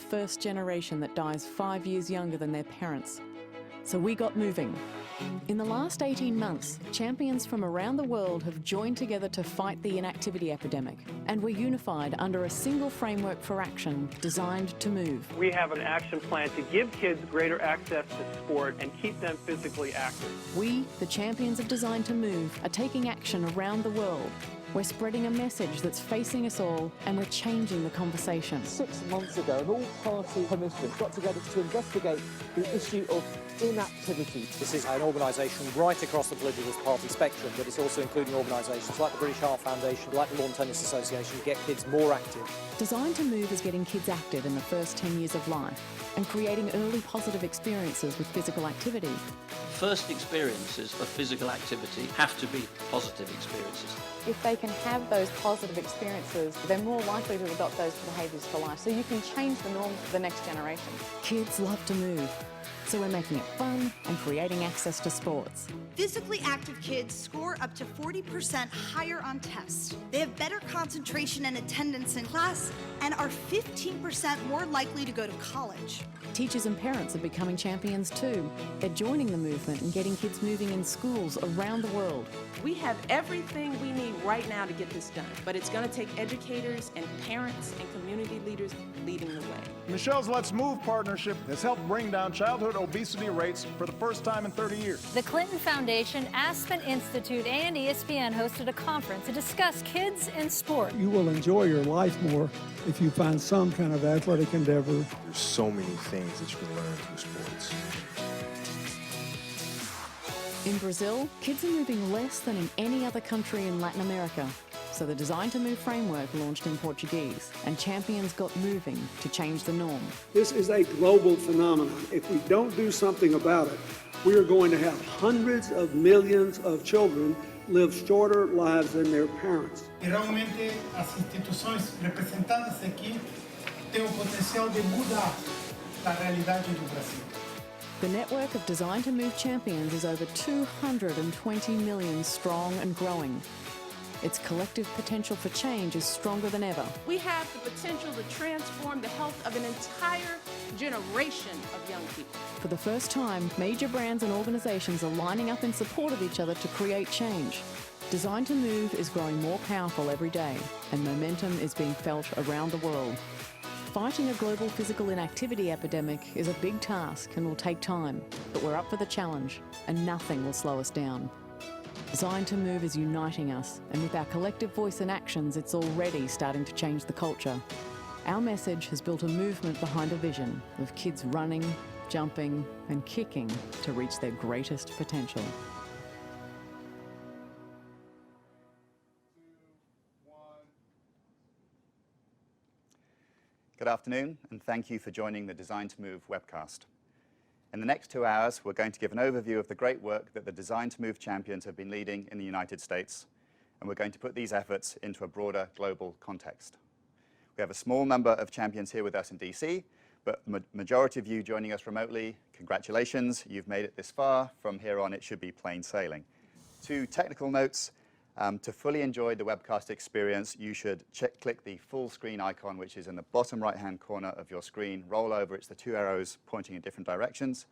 first generation that dies 5 years younger than their parents. So we got moving. In the last 18 months, champions from around the world have joined together to fight the inactivity epidemic, and we're unified under a single framework for action designed to move. We have an action plan to give kids greater access to sport and keep them physically active. We, the champions of Design to Move, are taking action around the world. We're spreading a message that's facing us all, and we're changing the conversation. 6 months ago, an all-party commission got together to investigate the issue of inactivity. This is an organisation right across the political party spectrum, but it's also including organisations like the British Heart Foundation, like the Lawn Tennis Association, to get kids more active. Design to Move is getting kids active in the first 10 years of life and creating early positive experiences with physical activity. First experiences of physical activity have to be positive experiences. If they can have those positive experiences, they're more likely to adopt those behaviours for life. So you can change the norm for the next generation. Kids love to move, so we're making it fun and creating access to sports. Physically active kids score up to 40% higher on tests. They have better concentration and attendance in class and are 15% more likely to go to college. Teachers and parents are becoming champions too. They're joining the movement and getting kids moving in schools around the world. We have everything we need right now to get this done, but it's going to take educators and parents and community leaders leading the way. Michelle's Let's Move partnership has helped bring down childhood obesity rates for the first time in 30 years. The Clinton Foundation, Aspen Institute, and ESPN hosted a conference to discuss kids and sport. You will enjoy your life more if you find some kind of athletic endeavor. There's so many things that you can learn through sports. In Brazil, kids are moving less than in any other country in Latin America. So the Design to Move framework launched in Portuguese, and champions got moving to change the norm. This is a global phenomenon. If we don't do something about it, we are going to have hundreds of millions of children live shorter lives than their parents. Realmente, as instituições representadas aqui têm o potencial de mudar a realidade do Brasil. The network of Design to Move champions is over 220 million strong and growing. Its collective potential for change is stronger than ever. We have the potential to transform the health of an entire generation of young people. For the first time, major brands and organizations are lining up in support of each other to create change. Design to Move is growing more powerful every day, and momentum is being felt around the world. Fighting a global physical inactivity epidemic is a big task and will take time, but we're up for the challenge, and nothing will slow us down. Design to Move is uniting us, and with our collective voice and actions, it's already starting to change the culture. Our message has built a movement behind a vision of kids running, jumping, and kicking to reach their greatest potential. Good afternoon, and thank you for joining the Design to Move webcast. In the next 2 hours, we're going to give an overview of the great work that the Design to Move champions have been leading in the United States, and we're going to put these efforts into a broader global context. We have a small number of champions here with us in DC, but the majority of you joining us remotely, congratulations, you've made it this far. From here on, it should be plain sailing. 2 technical notes. To fully enjoy the webcast experience, you should click the full screen icon, which is in the bottom right-hand corner of your screen. Roll over, it's the 2 arrows pointing in different directions.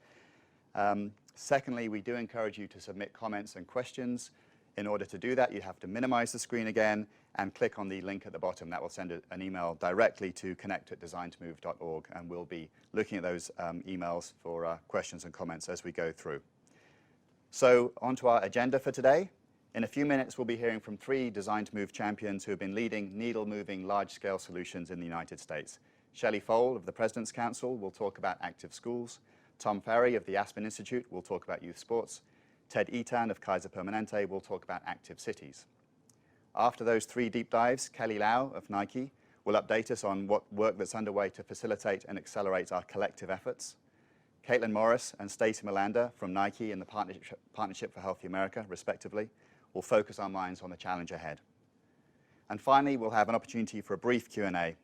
Secondly, we do encourage you to submit comments and questions. In order to do that, you have to minimize the screen again and click on the link at the bottom. That will send an email directly to connect@designtomove.org, and we'll be looking at those emails for questions and comments as we go through. So on to our agenda for today. In a few minutes, we'll be hearing from 3 Design to Move champions who have been leading needle-moving large-scale solutions in the United States. Shelley Fole of the President's Council will talk about active schools. Tom Ferry of the Aspen Institute will talk about youth sports. Ted Etan of Kaiser Permanente will talk about active cities. After those 3 deep dives, Kelly Lau of Nike will update us on what work that's underway to facilitate and accelerate our collective efforts. Caitlin Morris and Stacey Melander from Nike and the Partnership for Healthy America, respectively, will focus our minds on the challenge ahead. And finally, we'll have an opportunity for a brief Q&A.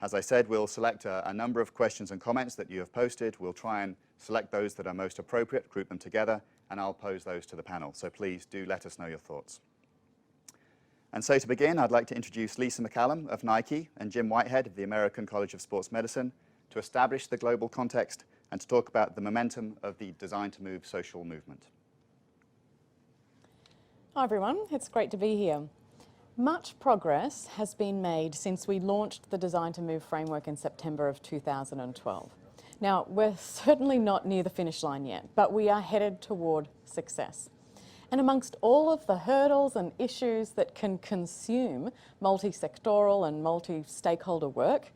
As I said, we'll select a number of questions and comments that you have posted. We'll try and select those that are most appropriate, group them together, and I'll pose those to the panel. So please do let us know your thoughts. And so to begin, I'd like to introduce Lisa McCallum of Nike and Jim Whitehead of the American College of Sports Medicine to establish the global context, and to talk about the momentum of the Design to Move social movement. Hi everyone, it's great to be here. Much progress has been made since we launched the Design to Move framework in September of 2012. Now, we're certainly not near the finish line yet, but we are headed toward success. And amongst all of the hurdles and issues that can consume multi-sectoral and multi-stakeholder work,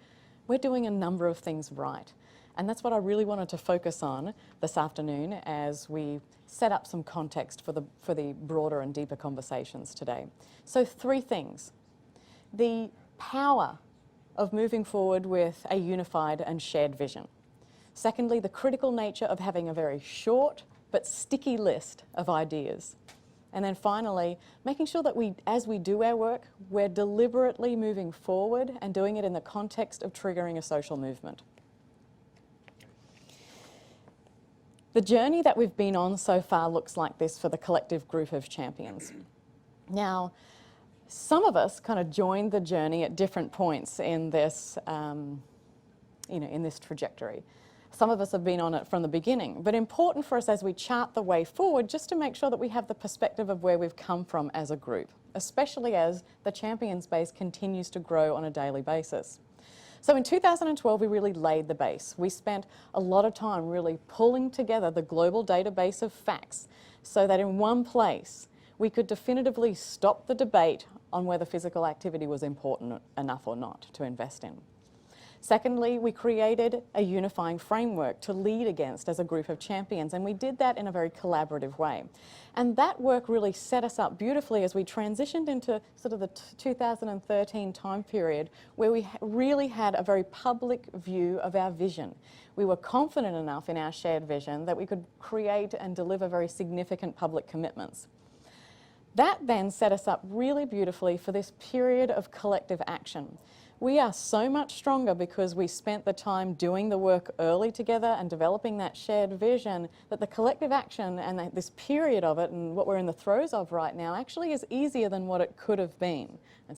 we're doing a number of things right. And that's what I really wanted to focus on this afternoon as we set up some context for the broader and deeper conversations today. So 3 things. The power of moving forward with a unified and shared vision. Secondly, the critical nature of having a very short but sticky list of ideas. And then finally, making sure that as we do our work, we're deliberately moving forward and doing it in the context of triggering a social movement. The journey that we've been on so far looks like this for the collective group of champions. Now, some of us kind of joined the journey at different points in this, in this trajectory. Some of us have been on it from the beginning, but important for us as we chart the way forward just to make sure that we have the perspective of where we've come from as a group, especially as the champions base continues to grow on a daily basis. So in 2012, we really laid the base. We spent a lot of time really pulling together the global database of facts so that in one place, we could definitively stop the debate on whether physical activity was important enough or not to invest in. Secondly, we created a unifying framework to lead against as a group of champions, and we did that in a very collaborative way. And that work really set us up beautifully as we transitioned into sort of the 2013 time period where we really had a very public view of our vision. We were confident enough in our shared vision that we could create and deliver very significant public commitments. That then set us up really beautifully for this period of collective action. We are so much stronger because we spent the time doing the work early together and developing that shared vision that the collective action and this period of it and what we're in the throes of right now actually is easier than what it could have been. And